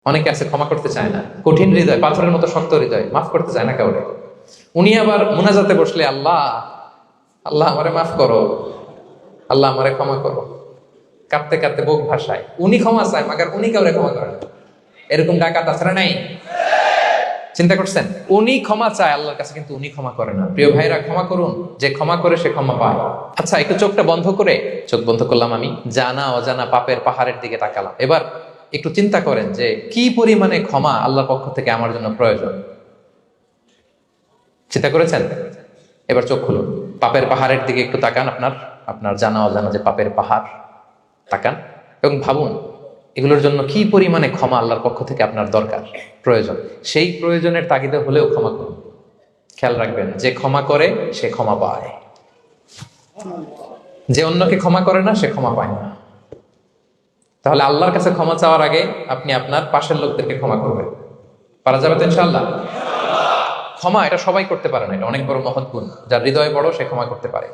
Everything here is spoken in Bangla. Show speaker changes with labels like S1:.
S1: অনেকে আছে ক্ষমা করতে চায় না, কঠিন হৃদয়, পাথরের মতো শক্ত হৃদয়, মাফ করতে চায় না কাউরে। উনি আবার মুনাজাতে বসলে আল্লাহ আল্লাহ আমারে মাফ করো, আল্লাহ আমারে ক্ষমা করো, কাঁদতে কাঁদতে বুক ভাসায়। উনি ক্ষমা চায় মাগার উনি কাউরে ক্ষমা করেন না। এরকম ডাকাত আছে না নাই? চিন্তা করছেন? উনি ক্ষমা চায় আল্লাহর কাছে, কিন্তু উনি ক্ষমা করে না। প্রিয় ভাইরা, ক্ষমা করুন। যে ক্ষমা করে সে ক্ষমা পায়। আচ্ছা, একটু চোখটা বন্ধ করে, চোখ বন্ধ করলাম আমি, জানা অজানা পাপের পাহাড়ের দিকে তাকালাম। এবার একটু চিন্তা করেন যে কি পরিমাণে ক্ষমা আল্লাহর পক্ষ থেকে আমার জন্য প্রয়োজন। চিন্তা করেছেন? এবার চোখ খুলুন, পাপের পাহাড়ের দিকে একটু তাকান। আপনার আপনার জানা অজানা যে পাপের পাহাড়, তাকান এবং ভাবুন এগুলোর জন্য কি পরিমাণে ক্ষমা আল্লাহর পক্ষ থেকে আপনার দরকার, প্রয়োজন। সেই প্রয়োজনের তাগিদে হলেও ক্ষমা করুন। খেয়াল রাখবেন, যে ক্ষমা করে সে ক্ষমা পায়, যে অন্যকে ক্ষমা করে না সে ক্ষমা পায় না। তাহলে আল্লাহর কাছে ক্ষমা চাওয়ার আগে আপনি আপনার পাশের লোকদেরকে ক্ষমা করবেন। পারা যাবে তো ইনশাআল্লাহ? ক্ষমা এটা সবাই করতে পারে না, এটা অনেক বড় মহৎ গুণ। যার হৃদয় বড় সে ক্ষমা করতে পারে।